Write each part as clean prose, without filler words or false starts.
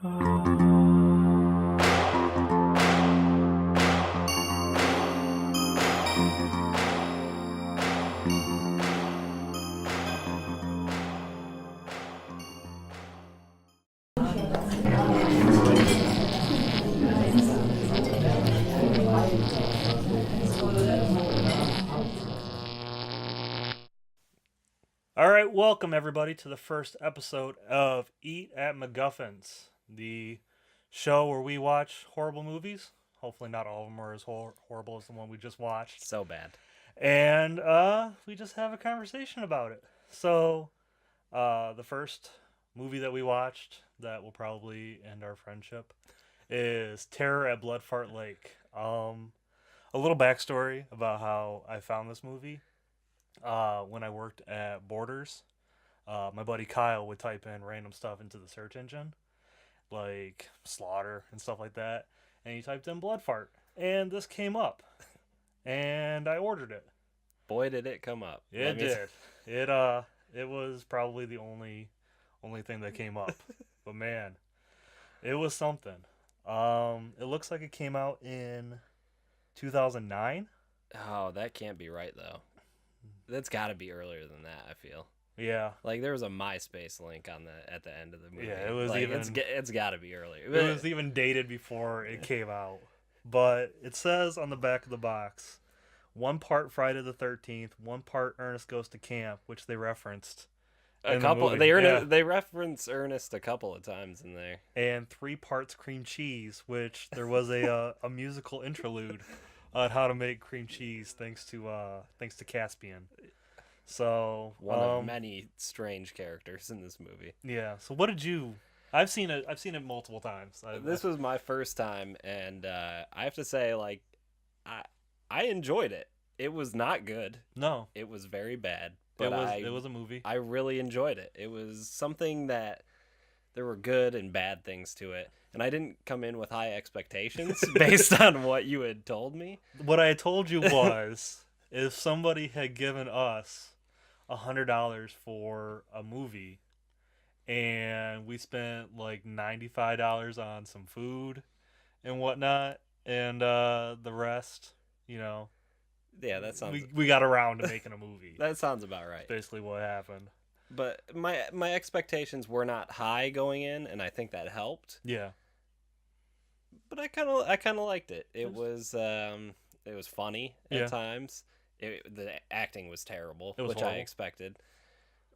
All right, welcome everybody to the first episode of Eat at McGuffin's, the show where we watch horrible movies. Hopefully, not all of them are as horrible as the one we just watched. So bad. And we just have a conversation about it. So, the first movie that we watched that will probably end our friendship is Terror at Bloodfart Lake. A little backstory about how I found this movie. When I worked at Borders, my buddy Kyle would type in random stuff into the search engine, like slaughter and stuff like that, and he typed in blood fart, and this came up, and I ordered it. Boy, did it come up. It did. It was probably the only thing that came up, but man, it was something. It looks like it came out in 2009. Oh, that can't be right, though. That's got to be earlier than that, I feel. Yeah. Like, there was a MySpace link on at the end of the movie. Yeah, it was like, even... It's got to be earlier. It was even dated before it came out. But it says on the back of the box, 1 part Friday the 13th, 1 part Ernest Goes to Camp, which they referenced. A couple. They reference Ernest a couple of times in there. And 3 parts cream cheese, which there was a musical interlude on how to make cream cheese thanks to Caspian. So one of many strange characters in this movie. Yeah. So what did you? I've seen it multiple times. This was my first time, and I have to say, like, I enjoyed it. It was not good. No, it was very bad. But it was a movie. I really enjoyed it. It was something that there were good and bad things to it. And I didn't come in with high expectations based on what you had told me. What I told you was, if somebody had given us $100 for a movie, and we spent like $95 on some food and whatnot, and the rest, yeah, that sounds. We got around to making a movie. That sounds about right. That's basically what happened. But my expectations were not high going in, and I think that helped. Yeah. But I kind of liked it. It was funny at times. The acting was terrible, which horrible. I expected.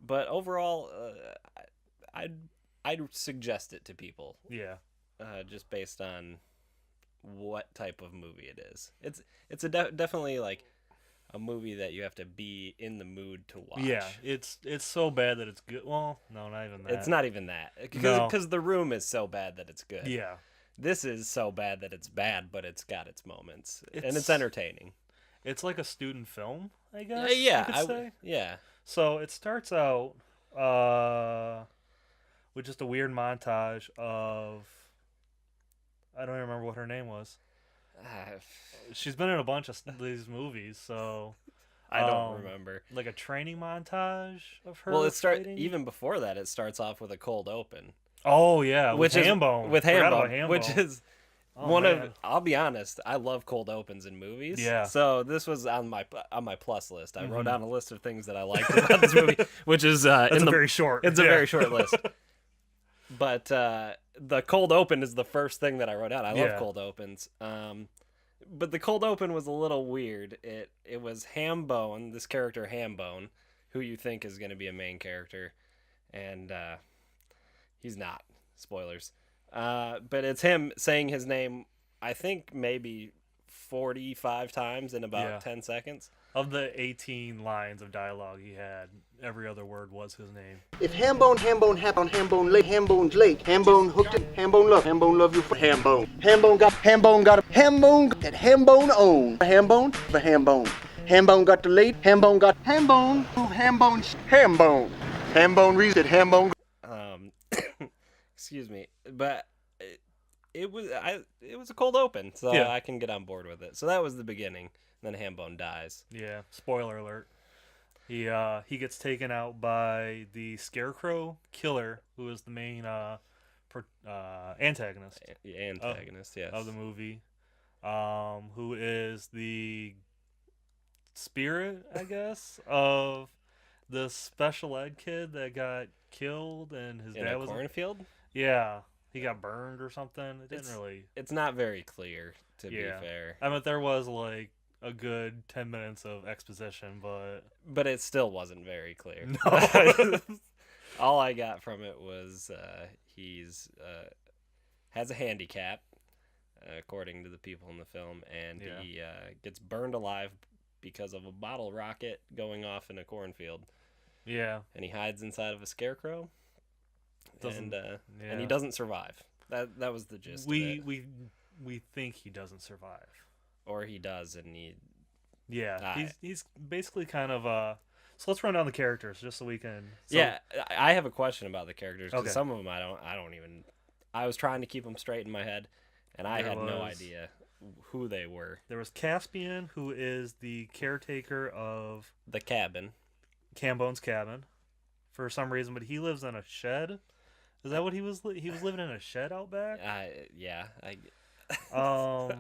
But overall, I'd suggest it to people. Yeah. Just based on what type of movie it is. It's definitely like a movie that you have to be in the mood to watch. Yeah, it's so bad that it's good. Well, no, not even that. It's not even that. Because The Room is so bad that it's good. Yeah. This is so bad that it's bad, but it's got its moments. And it's entertaining. It's like a student film, I guess. Yeah. So it starts out with just a weird montage of, I don't even remember what her name was. She's been in a bunch of these movies, so I don't remember. Like a training montage of her. Well, even before that. It starts off with a cold open. Oh yeah, with Hambone. With Hambone, which is one of. I'll be honest, I love cold opens in movies. Yeah. So this was on my plus list. I wrote down a list of things that I liked about this movie, which is very short. It's a very short list. But the cold open is the first thing that I wrote out. I love cold opens. But the cold open was a little weird. It was Hambone, this character Hambone, who you think is going to be a main character, and he's not. Spoilers. But it's him saying his name, I think maybe 45 times in about 10 seconds. Of the 18 lines of dialogue he had, every other word was his name. If Hambone happened, Hambone lake, Hambone's lake, Hambone hooked it, Hambone love you for Hambone. Hambone got that Hambone own. Hambone got the late, Hambone reason that Hambone. Excuse me, but it was a cold open, so I can get on board with it. So that was the beginning. Then Hambone dies. Yeah, spoiler alert. He gets taken out by the Scarecrow killer, who is the main antagonist Antagonist, yes. of the movie, who is the spirit, I guess, of the special ed kid that got killed and his In dad a was cornfield? Yeah, he got burned or something. It didn't It's- really. It's not very clear, to be Yeah. fair. I mean, there was like a good 10 minutes of exposition, but But it still wasn't very clear. no. All I got from it was he's has a handicap, according to the people in the film, and Yeah. he gets burned alive because of a bottle rocket going off in a cornfield. Yeah. And he hides inside of a scarecrow, Doesn't- and he doesn't survive. That was the gist of it. We think he doesn't survive. Or he does, and he Yeah, he's basically kind of So let's run down the characters just so we can. Yeah, I have a question about the characters because Okay. some of them I don't even. I was trying to keep them straight in my head, and I had no idea who they were. There was Caspian, who is the caretaker of The cabin. Cambone's cabin, for some reason, but he lives in a shed. Is that what he was? He was living in a shed out back.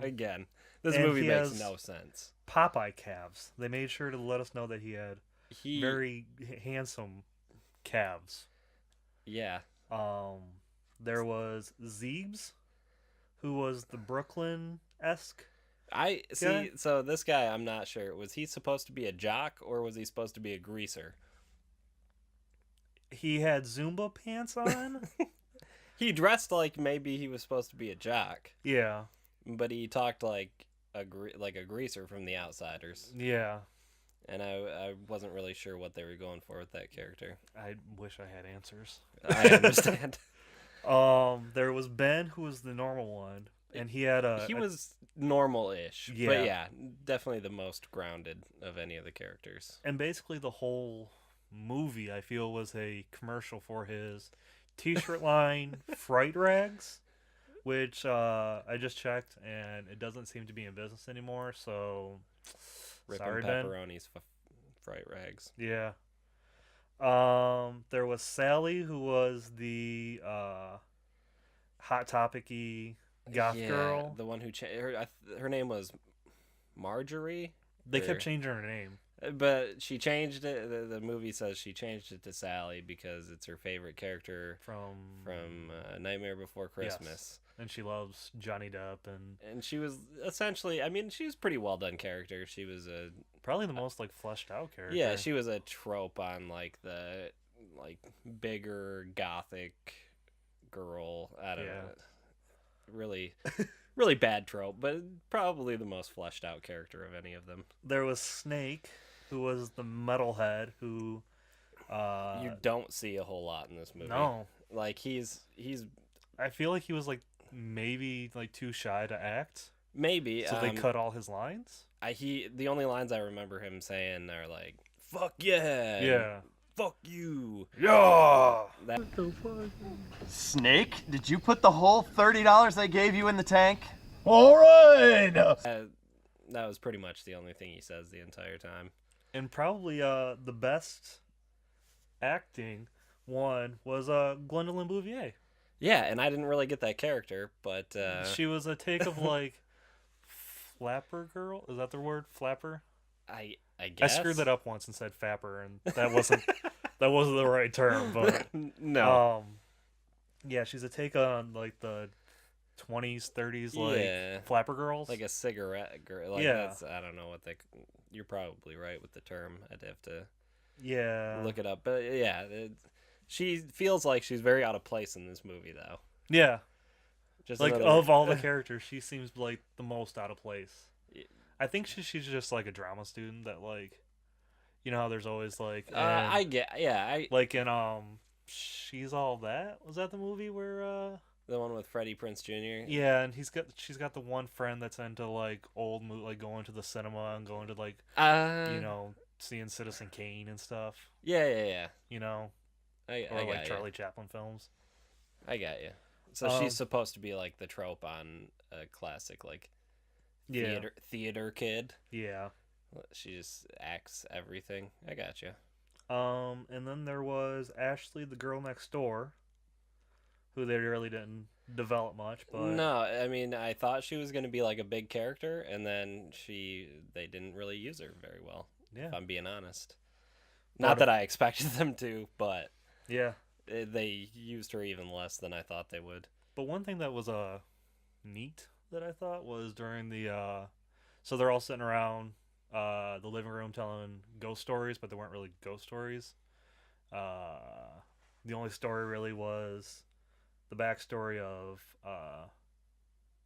Again, this and movie he makes has no sense. Popeye calves. They made sure to let us know that he had very handsome calves. Yeah. There was Zeebs, who was the Brooklyn-esque. I see. guy. So this guy, I'm not sure. Was he supposed to be a jock or was he supposed to be a greaser? He had Zumba pants on. He dressed like maybe he was supposed to be a jock, Yeah, but he talked like a greaser from The Outsiders. yeah. And I wasn't really sure what they were going for with that character. I wish I had answers. I understand. There was Ben, who was the normal one, and he had He was normal-ish, Yeah. but yeah, definitely the most grounded of any of the characters. and basically the whole movie, I feel, was a commercial for his t-shirt line, Fright Rags, which I just checked, and it doesn't seem to be in business anymore. So, Ripping sorry, Ben. pepperonis, fright rags. Yeah. There was Sally, who was the hot topic-y goth girl. The one who her name was Marjorie. They or- kept changing her name. But she changed it. The movie says she changed it to Sally because it's her favorite character from Nightmare Before Christmas. And she loves Johnny Depp, And she was essentially, I mean, she was a pretty well done character. She was a probably the most like fleshed out character. yeah, she was a trope on like the bigger gothic girl. I don't know, really, really bad trope, but probably the most fleshed out character of any of them. There was Snake, who was the metalhead who You don't see a whole lot in this movie. no. Like he's I feel like he was like maybe like too shy to act. maybe So they cut all his lines? the only lines I remember him saying are like "fuck yeah," Yeah. "fuck you." Yeah. That Snake, did you put the whole $30 I gave you in the tank? All right. that was pretty much the only thing he says the entire time. And probably the best acting one was Gwendolyn Bouvier. Yeah, and I didn't really get that character, but She was a take of like Flapper Girl. Is that the word? Flapper? I I guess screwed that up once and said Fapper, and that wasn't the right term. But no. yeah, she's a take on like the 20s, 30s, like Yeah. Flapper girls. Like a cigarette girl. Like Yeah. that's, I don't know what they. You're probably right with the term. I'd have to yeah, look it up, but yeah, she feels like she's very out of place in this movie, though. yeah. Just Like another- of all the characters, she seems like the most out of place. Yeah. I think she's just like a drama student that like, you know how there's always like I get, yeah, like in She's All That. Was that the movie where the one with Freddie Prinze Jr. yeah, and she's got the one friend that's into like old like going to the cinema and going to like you know seeing Citizen Kane and stuff, yeah. you know, I or like got Charlie Chaplin films. I got you. So she's supposed to be like the trope on a classic like Yeah, theater kid. yeah. She just acts everything. I got you. And then there was Ashley, the girl next door, who they really didn't develop much. But No, I mean, I thought she was going to be like a big character, and then they didn't really use her very well, yeah, if I'm being honest. Lot Not of- that I expected them to, but yeah. they used her even less than I thought they would. But one thing that was neat that I thought was during the so they're all sitting around the living room telling ghost stories, but they weren't really ghost stories. The only story really was the backstory of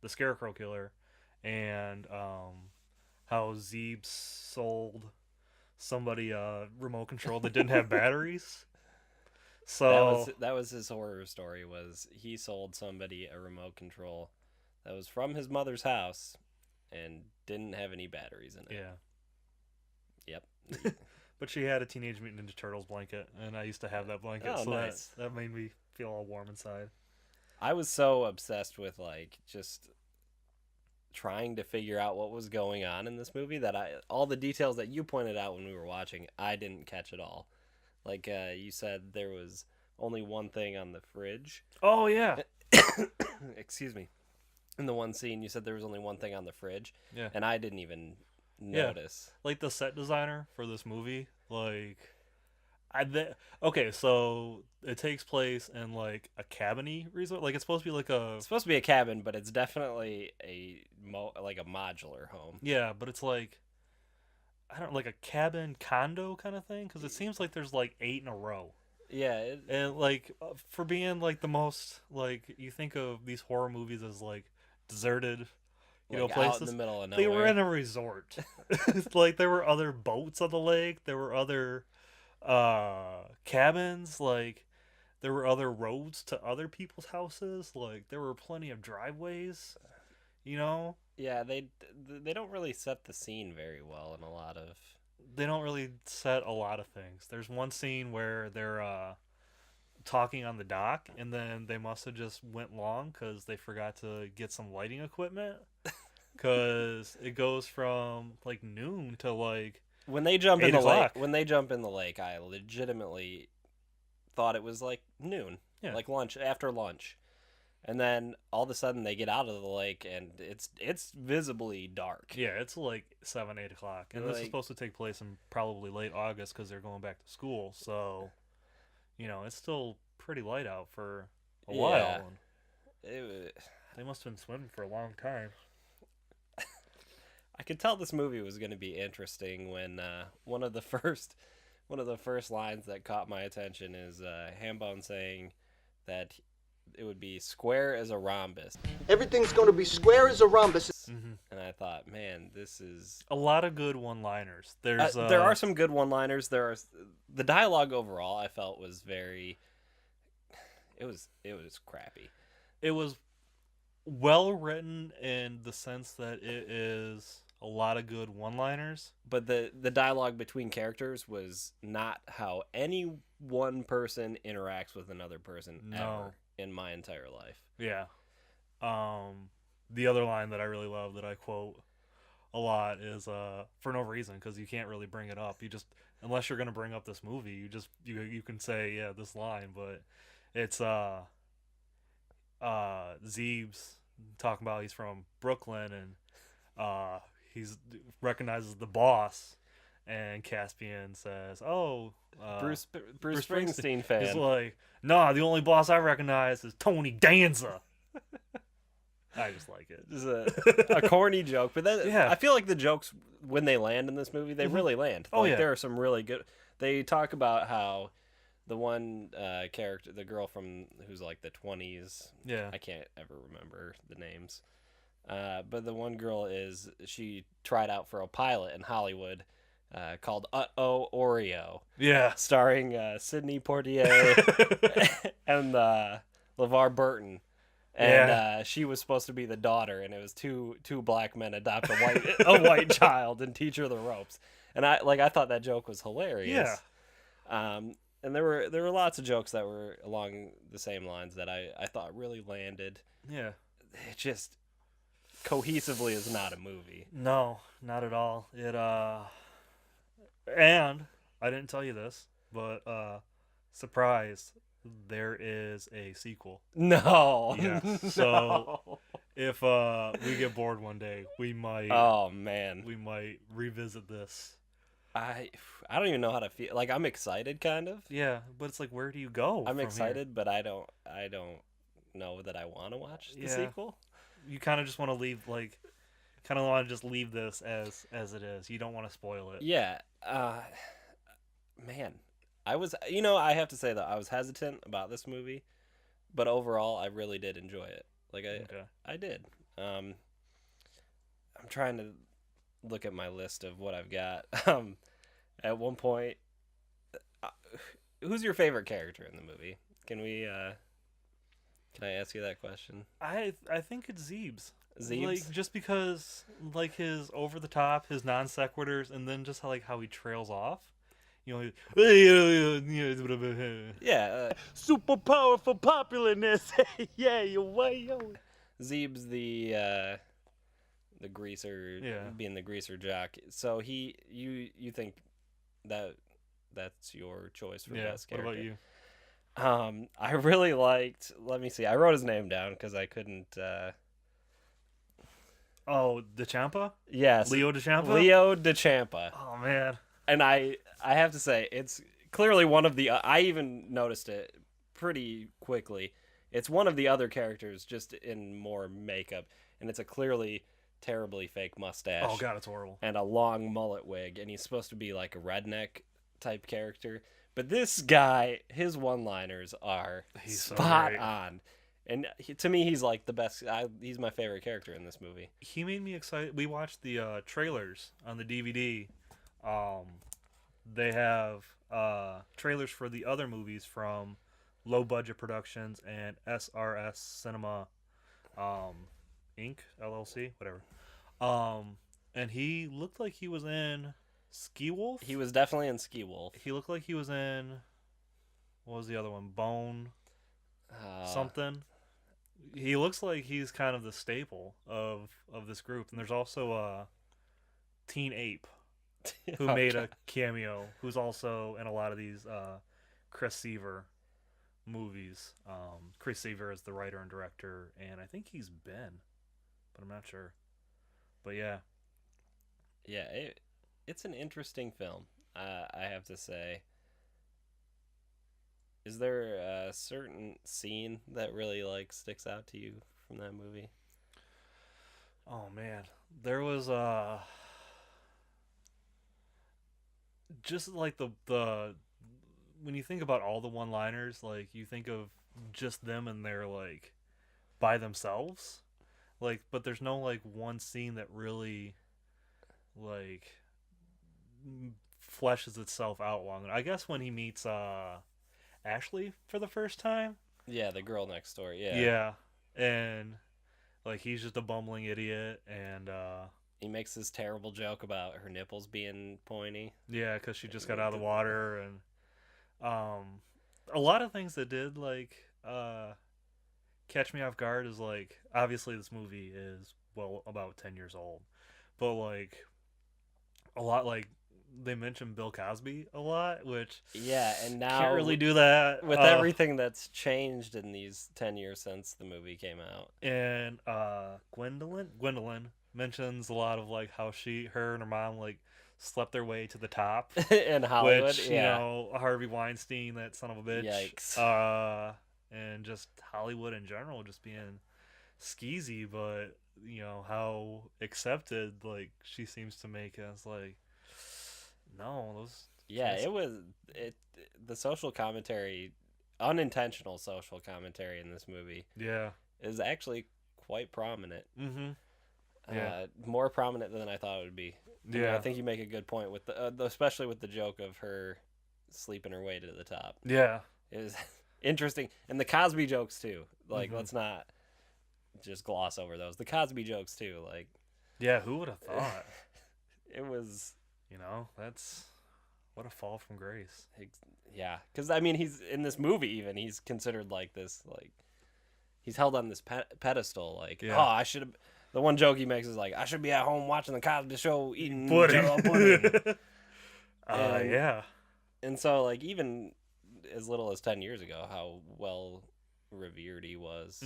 the Scarecrow Killer and how Zeeb sold somebody a remote control that didn't have batteries. So That was his horror story. Was he sold somebody a remote control that was from his mother's house and didn't have any batteries in it. yeah. Yep. But she had a Teenage Mutant Ninja Turtles blanket, and I used to have that blanket, Oh, so nice. that made me feel all warm inside. I was so obsessed with like just trying to figure out what was going on in this movie that all the details that you pointed out when we were watching, I didn't catch at all. Like you said, there was only one thing on the fridge. Oh yeah, Excuse me. In the one scene, you said there was only one thing on the fridge, yeah. and I didn't even Yeah. notice. Like the set designer for this movie, like okay, so it takes place in like a cabiny resort. Like it's supposed to be like a It's supposed to be a cabin, but it's definitely like a modular home. yeah, but it's like I don't like a cabin condo kind of thing because it seems like there's like 8 in a row. Yeah, And like for being like the most like you think of these horror movies as like deserted, you know, like places. out in the middle of They nowhere. were in a resort. Like there were other boats on the lake. There were other cabins. Like there were other roads to other people's houses. Like there were plenty of driveways. You know, Yeah, they don't really set the scene very well in a lot of. they don't really set a lot of things. There's one scene where they're talking on the dock, and then they must have just went long because they forgot to get some lighting equipment. Because it goes from like noon to like When they jump in 8 the o'clock. lake, when they jump in the lake, I legitimately thought it was like noon, Yeah. like lunch after lunch, and then all of a sudden they get out of the lake and it's visibly dark. yeah, it's like 7, 8 o'clock, and this is Like- supposed to take place in probably late August because they're going back to school. So, you know, it's still pretty light out for a Yeah. while. And It, they must have been swimming for a long time. I could tell this movie was going to be interesting when one of the first lines that caught my attention is Hambone saying that it would be square as a rhombus, Everything's gonna be square as a rhombus. and I thought, man, this is. A lot of good one-liners. There's There are some good one-liners. The dialogue overall I felt was very. It was crappy. It was well written in the sense that it is a lot of good one-liners. But the dialogue between characters was not how any one person interacts with another person No. ever in my entire life. Yeah. The other line that I really love that I quote a lot is for no reason because you can't really bring it up. You just unless you're gonna bring up this movie, you can say yeah this line, but it's Zeeb's talking about he's from Brooklyn and he's recognizes the boss, and Caspian says, "Oh, Bruce Bruce Springsteen He's fan. like, nah, the only boss I recognize is Tony Danza." I just like it. This is a corny joke, but then Yeah. I feel like the jokes when they land in this movie, they really land. Oh, Like, yeah. there are some really good. They talk about how the one character, the girl from who's like the 20s, Yeah. I can't ever remember the names, but the one girl she tried out for a pilot in Hollywood called Uh-Oh Oreo, Yeah. starring Sidney Poitier and LeVar Burton. And Yeah. she was supposed to be the daughter, and it was two black men adopt a white child and teach her the ropes. And I thought that joke was hilarious. And there were lots of jokes that were along the same lines that I thought really landed. Yeah. It just cohesively is not a movie. No, not at all. It and I didn't tell you this, but surprise, there is a sequel. No. Yeah. So if we get bored one day, we might. Oh man. We might revisit this. I don't even know how to feel. Like, I'm excited, kind of. Yeah, but it's like, where do you go? I'm from excited, here? but I don't know that I want to watch the Yeah. sequel. You kind of just want to leave, like, kind of want to just leave this as it is. You don't want to spoil it. Yeah. Man, I have to say that I was hesitant about this movie, but overall, I really did enjoy it. Like, I did. I'm trying to look at my list of what I've got. At one point, who's your favorite character in the movie? Can I ask you that question? I think it's Zeebs. Zeebs? Like, just because, like, his over the top, his non sequiturs, and then just how he trails off. You know, Yeah, Super powerful popularness. Yeah, yo. Zeeb's the greaser, being the greaser jock. So you think that's your choice for best character? What about you? I really liked. Let me see. I wrote his name down because I couldn't. Oh, DeChampa? Yes, Leo DeChampa? Leo DeChampa. Oh, man. And I have to say, it's clearly one of the. I even noticed it pretty quickly. It's one of the other characters, just in more makeup, and it's a clearly terribly fake mustache. Oh, God, it's horrible. And a long mullet wig, and he's supposed to be like a redneck type character. But this guy, his one-liners are spot on. And to me, he's like the best. He's my favorite character in this movie. He made me excited. We watched the trailers on the DVD. They have trailers for the other movies from Low Budget Productions and SRS Cinema Inc. LLC, whatever. And he looked like he was in Ski Wolf. He was definitely in Ski Wolf. He looked like he was in, what was the other one? Bone something. He looks like he's kind of the staple of this group. And there's also Teen Ape, who made a cameo, who's also in a lot of these Chris Seaver movies. Chris Seaver is the writer and director, and I think he's Ben, but I'm not sure. But yeah. Yeah, it's an interesting film, I have to say. Is there a certain scene that really sticks out to you from that movie? Oh man, there was just like the when you think about all the one-liners, like you think of just them and they're by themselves, but there's no one scene that really fleshes itself out long. I guess when he meets Ashley for the first time. Yeah, the girl next door. Yeah. Yeah, and he's just a bumbling idiot, and he makes this terrible joke about her nipples being pointy. Yeah, because she just got out of the water, and a lot of things that did catch me off guard is obviously this movie is about 10 years old, but a lot they mentioned Bill Cosby a lot, which and now can't really do that with everything that's changed in these 10 years since the movie came out. And Gwendolyn mentions a lot of how her and her mom slept their way to the top in Hollywood, which you know, Harvey Weinstein, that son of a bitch. Yikes. And just Hollywood in general just being skeezy, but you know how accepted she seems to make us no, those. Yeah, the social commentary, unintentional social commentary in this movie. Yeah, is actually quite prominent. Mm-hmm. Yeah, more prominent than I thought it would be. Yeah, I think you make a good point with especially with the joke of her sleeping her way to the top. Yeah, it was interesting, and the Cosby jokes too. Let's not just gloss over those. The Cosby jokes too. Yeah, who would have thought? It was. You know, that's what a fall from grace. Yeah, because I mean, he's in this movie. Even he's considered this. He's held on this pedestal. Oh, I should have. The one joke he makes is I should be at home watching the Cosby Show, eating pudding. Yeah. And so even as little as 10 years ago how well revered he was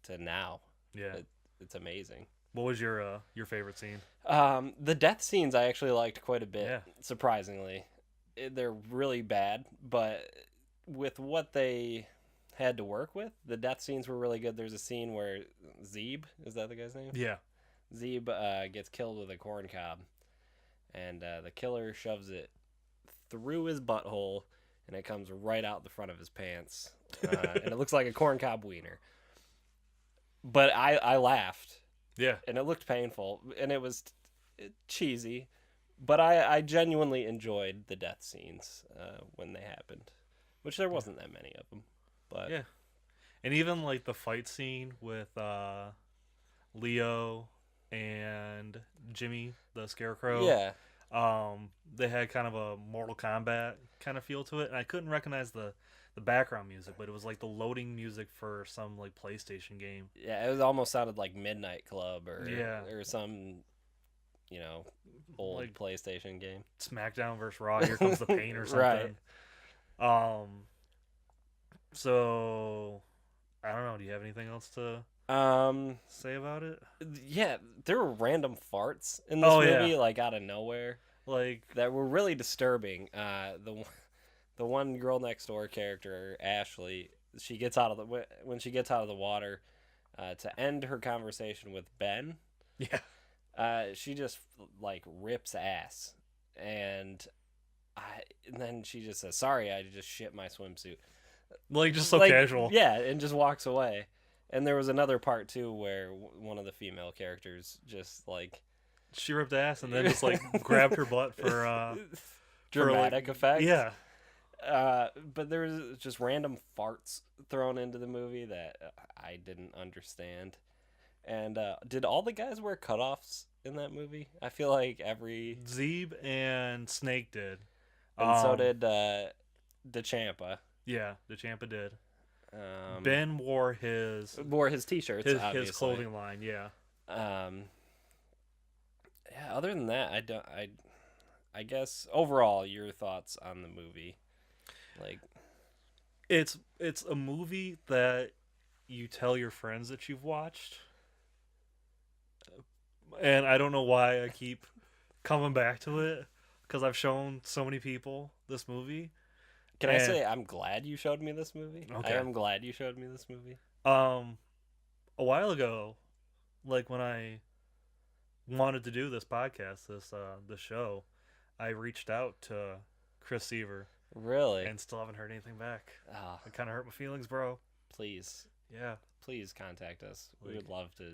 to now. Yeah. It's amazing. What was your favorite scene? The death scenes I actually liked quite a bit, Yeah. surprisingly. They're really bad, but with what they had to work with, the death scenes were really good. There's a scene where Zeeb, is that the guy's name? Yeah. Zeeb gets killed with a corn cob, and the killer shoves it through his butthole, and it comes right out the front of his pants, and it looks like a corn cob wiener. But I laughed. Yeah. And it looked painful, and it was cheesy, but I genuinely enjoyed the death scenes when they happened, which there wasn't that many of them. But yeah, and even like the fight scene with Leo and Jimmy the Scarecrow. Yeah. They had kind of a Mortal Kombat kind of feel to it, and I couldn't recognize the background music, but it was like the loading music for some like PlayStation game. Yeah, it was almost sounded like Midnight Club or some, old like PlayStation game. SmackDown versus Raw. Here comes the pain or something. Right. So I don't know. Do you have anything else to say about it? Yeah, there were random farts in this movie, like out of nowhere, like that were really disturbing. The one girl next door character, Ashley, when she gets out of the water, to end her conversation with Ben. Yeah. She just like rips ass, and then she just says, "Sorry, I just shit my swimsuit." Like just so casual. Yeah, and just walks away. And there was another part too where one of the female characters just like she ripped ass and then just like grabbed her butt for dramatic effect. Yeah. But there was just random farts thrown into the movie that I didn't understand. And did all the guys wear cutoffs in that movie? I feel like every Zeeb and Snake did, and so did DeChampa. Yeah, DeChampa did. Ben wore his t-shirts, his clothing line. Yeah. Yeah. Other than that, I guess overall, your thoughts on the movie, like, it's a movie that you tell your friends that you've watched, and I don't know why I keep coming back to it because I've shown so many people this movie. Can I say I'm glad you showed me this movie? Okay. I am glad you showed me this movie. A while ago, like when I wanted to do this podcast, this show, I reached out to Chris Seaver. Really? And still haven't heard anything back. Oh. It kind of hurt my feelings, bro. Please. Yeah. Please contact us. We would love to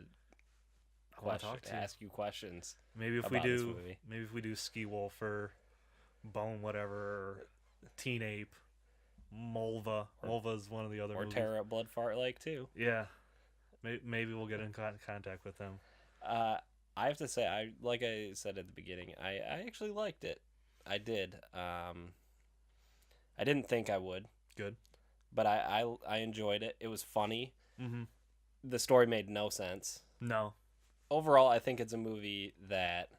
ask you questions. Maybe if we do Ski Wolf or Bone whatever or Teen Ape, Mulva. Mulva is one of the other movies. Or Terror at Blood Fart Lake too. Yeah. Maybe we'll get in contact with them. I have to say, like I said at the beginning, I actually liked it. I did. I didn't think I would. Good. But I enjoyed it. It was funny. Mm-hmm. The story made no sense. No. Overall, I think it's a movie that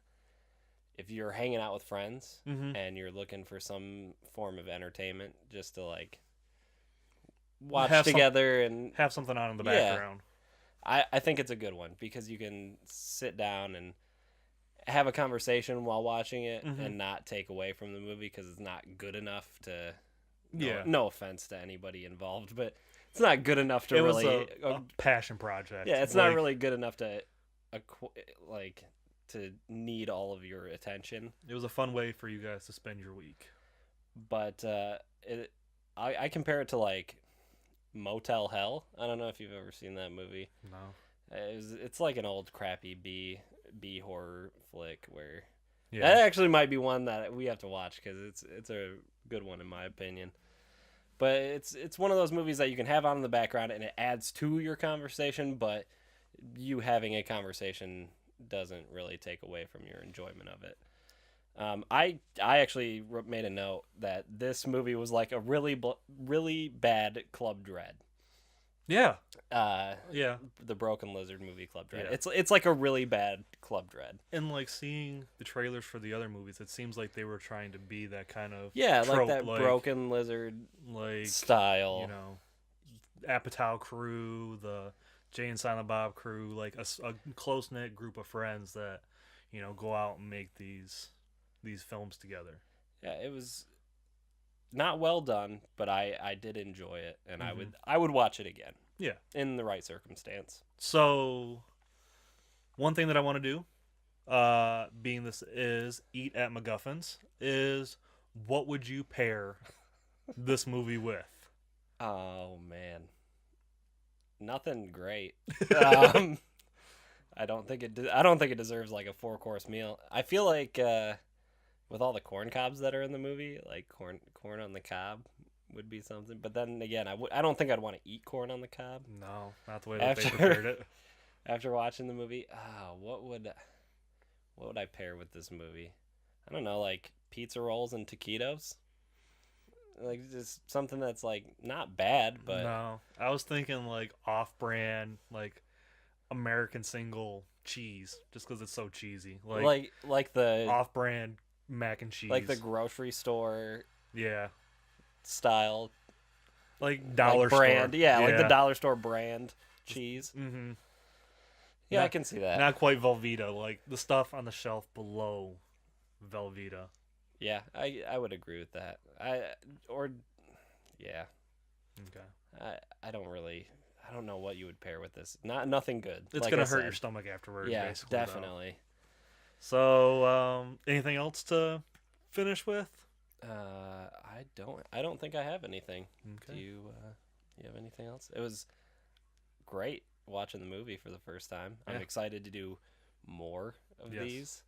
if you're hanging out with friends mm-hmm. and you're looking for some form of entertainment just to like watch together and have something on in the background. I think it's a good one because you can sit down and have a conversation while watching it mm-hmm. and not take away from the movie because it's not good enough to. No offense to anybody involved, but it's not good enough to really. It was a passion project. Yeah, it's not really good enough to, to need all of your attention. It was a fun way for you guys to spend your week. But I compare it to like Motel Hell. I don't know if you've ever seen that movie. No. It's like an old crappy B horror flick where yeah. That actually might be one that we have to watch because it's a good one in my opinion. But it's one of those movies that you can have on in the background and it adds to your conversation, but you having a conversation doesn't really take away from your enjoyment of it. I actually made a note that this movie was like a really bad Club Dread. Yeah. Uh, Yeah. the Broken Lizard movie Club Dread. Yeah. It's like a really bad Club Dread. And like seeing the trailers for the other movies, it seems like they were trying to be that kind of Yeah, trope, like that Broken Lizard like style. you know, Apatow crew, the Jay and Silent Bob crew, like a close knit group of friends that go out and make these films together. Yeah, it was not well done, but I did enjoy it, and Mm-hmm. I would watch it again. Yeah. In the right circumstance. So, one thing that I want to do, being this is eat at McGuffin's, is what would you pair this movie with? Oh man, nothing great. I don't think it deserves like a 4-course meal. I feel like with all the corn cobs that are in the movie, like corn on the cob would be something. But then again, I don't think I'd want to eat corn on the cob. No, not the way that they prepared it. After watching the movie, what would I pair with this movie? I don't know, like pizza rolls and taquitos. Like just something that's like not bad, but No, I was thinking like off-brand, like American single cheese, just because it's so cheesy. Like the Off-brand mac and cheese, like the grocery store yeah, style, like dollar brand, store. yeah, like the dollar store brand cheese. Mm-hmm. Yeah, I can see that. Not quite Velveeta, like the stuff on the shelf below Velveeta. Yeah, I would agree with that. Yeah. Okay. I don't know what you would pair with this. Nothing good. It's like gonna I hurt said. your stomach afterwards. Yeah, basically, though. definitely. So, anything else to finish with? I don't think I have anything. Okay. Do you have anything else? It was great watching the movie for the first time. I'm Yeah. excited to do more of Yes. these.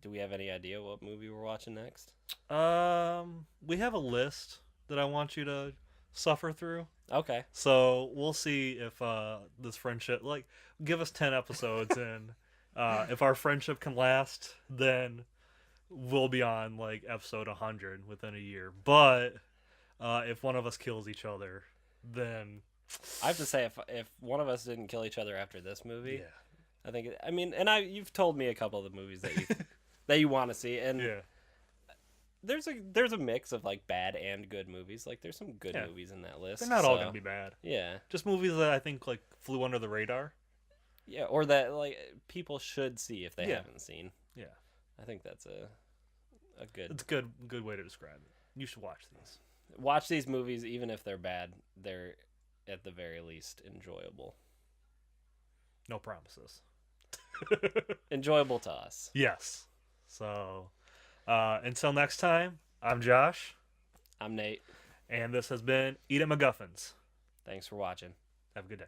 Do we have any idea what movie we're watching next? We have a list that I want you to suffer through. Okay. So we'll see if this friendship, like, give us 10 episodes, and if our friendship can last, then we'll be on like episode 100 within a year. But if one of us kills each other, then I have to say, if one of us didn't kill each other after this movie, yeah, I think. I mean, and you've told me a couple of the movies that you that you want to see, and yeah, there's a mix of like bad and good movies. Like there's some good Yeah. movies in that list. they're not all so, gonna be bad. Yeah, Just movies that I think like flew under the radar. yeah, or that like people should see if they Yeah. haven't seen. Yeah, I think that's a good. it's a good way to describe it. You should watch these. Watch these movies, even if they're bad. They're at the very least enjoyable. No promises. Enjoyable to us. Yes. So, until next time, I'm Josh, I'm Nate. and this has been Eat at McGuffin's. Thanks for watching. Have a good day.